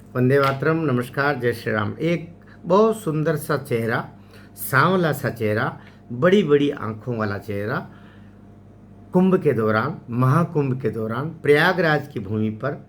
वंदे मातरम। नमस्कार, जय श्री राम। एक बहुत सुंदर सा चेहरा, सांवला सा चेहरा, बड़ी बड़ी आंखों वाला चेहरा, कुंभ के दौरान, महाकुंभ के दौरान प्रयागराज की भूमि पर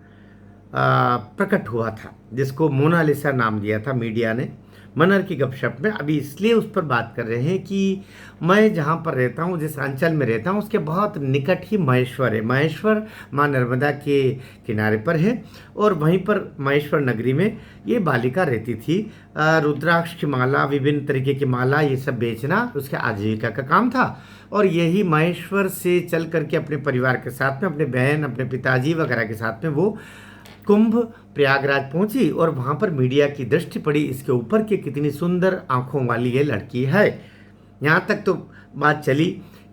प्रकट हुआ था, जिसको मोनालिसा नाम दिया था मीडिया ने मनर की गपशप में। अभी इसलिए उस पर बात कर रहे हैं कि मैं जहाँ पर रहता हूँ, जिस अंचल में रहता हूँ, उसके बहुत निकट ही महेश्वर है। महेश्वर माँ नर्मदा के किनारे पर है और वहीं पर महेश्वर नगरी में ये बालिका रहती थी। रुद्राक्ष की माला, विभिन्न तरीके की माला, ये सब बेचना उसके आजीविका का काम था। और यही महेश्वर से चल करके अपने परिवार के साथ में, अपने बहन, अपने पिताजी वगैरह के साथ में वो कुंभ प्रयागराज पहुंची और वहां पर मीडिया की दृष्टि पड़ी इसके ऊपर कि कितनी सुंदर आंखों वाली ये लड़की है। यहाँ तक तो बात चली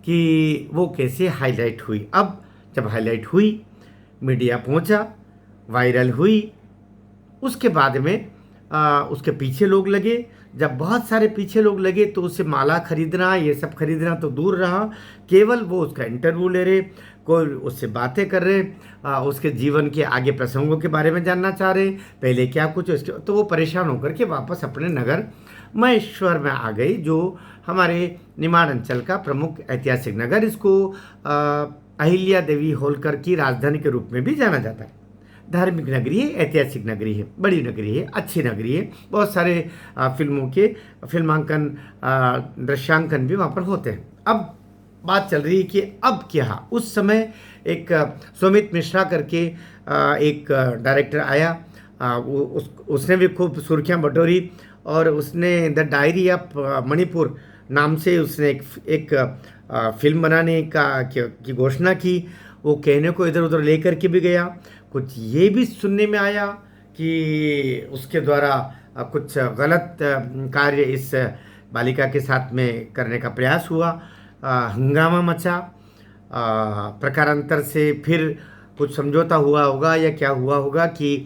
कि वो कैसे हाईलाइट हुई। अब जब हाईलाइट हुई, मीडिया पहुंचा, वायरल हुई, उसके बाद में उसके पीछे लोग लगे। जब बहुत सारे पीछे लोग लगे तो उससे माला खरीदना, ये सब खरीदना तो दूर रहा, केवल वो उसका इंटरव्यू ले रहे, कोई उससे बातें कर रहे, उसके जीवन के आगे प्रसंगों के बारे में जानना चाह रहे, पहले क्या कुछ उसके। तो वो परेशान होकर के वापस अपने नगर महेश्वर में आ गई, जो हमारे निमाड़ अंचल का प्रमुख ऐतिहासिक नगर, इसको अहिल्या देवी होलकर की राजधानी के रूप में भी जाना जाता है। धार्मिक नगरी है, ऐतिहासिक नगरी है, बड़ी नगरी है, अच्छी नगरी है। बहुत सारे फिल्मों के फिल्मांकन, दृश्यांकन भी वहाँ पर होते हैं। अब बात चल रही है कि अब क्या। उस समय एक सुमित मिश्रा करके एक डायरेक्टर आया, उसने भी खूब सुर्खियाँ बटोरी और उसने द डायरी ऑफ मणिपुर नाम से उसने एक फिल्म बनाने की घोषणा की। वो कहने को इधर उधर लेकर के भी गया। कुछ ये भी सुनने में आया कि उसके द्वारा कुछ गलत कार्य इस बालिका के साथ में करने का प्रयास हुआ। हंगामा मचा। प्रकारांतर से फिर कुछ समझौता हुआ होगा या क्या हुआ होगा कि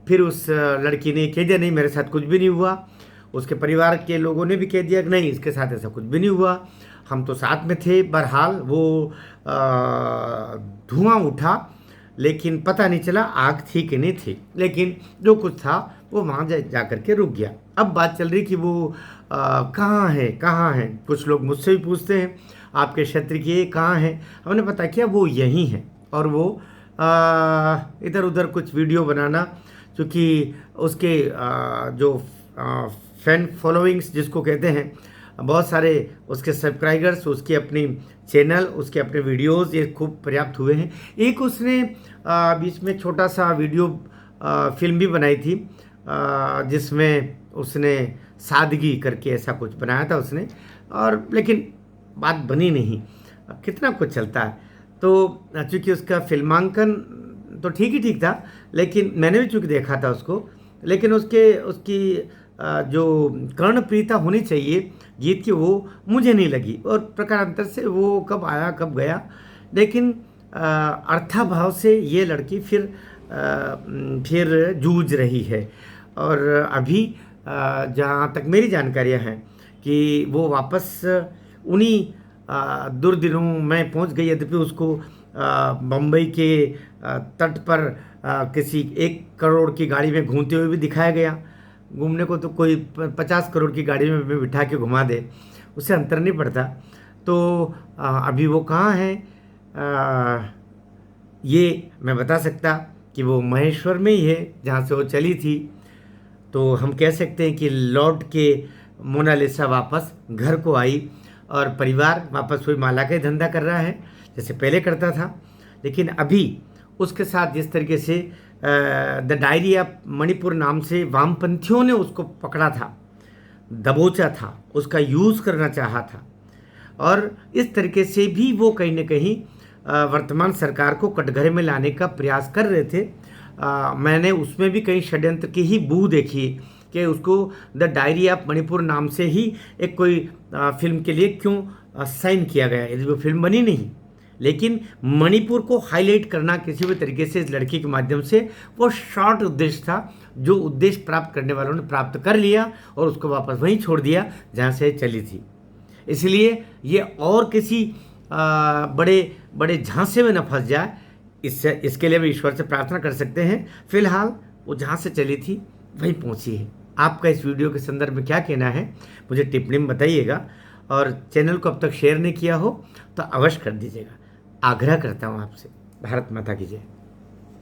फिर उस लड़की ने कह दिया नहीं, मेरे साथ कुछ भी नहीं हुआ। उसके परिवार के लोगों ने भी कह दिया कि नहीं, इसके साथ ऐसा कुछ भी नहीं हुआ, हम तो साथ में थे। बहरहाल वो धुआं उठा, लेकिन पता नहीं चला आग थी कि नहीं थी, लेकिन जो कुछ था वो वहाँ जा कर के रुक गया। अब बात चल रही कि वो कहाँ है, कहाँ है। कुछ लोग मुझसे भी पूछते हैं आपके क्षेत्र की कहाँ है। हमने पता किया वो यहीं है और वो इधर उधर कुछ वीडियो बनाना, क्योंकि उसके जो फैन फॉलोइंग्स जिसको कहते हैं, बहुत सारे उसके सब्सक्राइबर्स, उसकी अपनी चैनल, उसके अपने वीडियोस, ये खूब पर्याप्त हुए हैं। एक उसने बीच में छोटा सा वीडियो फिल्म भी बनाई थी, जिसमें उसने सादगी करके ऐसा कुछ बनाया था उसने, और लेकिन बात बनी नहीं। कितना कुछ चलता है। तो चूँकि उसका फिल्मांकन तो ठीक ही ठीक था, लेकिन मैंने भी चूँकि देखा था उसको, लेकिन उसकी जो कर्णप्रियता होनी चाहिए गीत की, वो मुझे नहीं लगी। और प्रकारांतर से वो कब आया कब गया, लेकिन अर्थाभाव से ये लड़की फिर जूझ रही है। और अभी जहाँ तक मेरी जानकारियाँ हैं कि वो वापस उन्हीं दुर्दिनों में पहुँच गई। यद्यपि उसको बम्बई के तट पर किसी 1 करोड़ की गाड़ी में घूमते हुए भी दिखाया गया। घूमने को तो कोई 50 करोड़ की गाड़ी में बिठा के घुमा दे, उससे अंतर नहीं पड़ता। तो अभी वो कहाँ है, ये मैं बता सकता कि वो महेश्वर में ही है जहाँ से वो चली थी। तो हम कह सकते हैं कि लौट के मोनालिसा वापस घर को आई और परिवार वापस वही माला का ही धंधा कर रहा है जैसे पहले करता था। लेकिन अभी उसके साथ जिस तरीके से द डायरी ऑफ मणिपुर नाम से वामपंथियों ने उसको पकड़ा था, दबोचा था, उसका यूज़ करना चाहा था, और इस तरीके से भी वो कहीं ना कहीं वर्तमान सरकार को कटघरे में लाने का प्रयास कर रहे थे। मैंने उसमें भी कई षड्यंत्र की ही बू देखी कि उसको द डायरी ऑफ मणिपुर नाम से ही एक कोई फिल्म के लिए क्यों साइन किया गया, यदि वो फिल्म बनी नहीं। लेकिन मणिपुर को हाईलाइट करना किसी भी तरीके से इस लड़की के माध्यम से वो शॉर्ट उद्देश्य था, जो उद्देश्य प्राप्त करने वालों ने प्राप्त कर लिया और उसको वापस वहीं छोड़ दिया जहाँ से चली थी। इसलिए ये और किसी बड़े बड़े झांसे में न फंस जाए, इसके लिए भी ईश्वर से प्रार्थना कर सकते हैं। फिलहाल वो जहाँ से चली थी वहीं पहुंची है। आपका इस वीडियो के संदर्भ में क्या कहना है मुझे टिप्पणी में बताइएगा, और चैनल को अब तक शेयर नहीं किया हो तो अवश्य कर दीजिएगा। आग्रह करता हूँ आपसे। भारत माता की जय।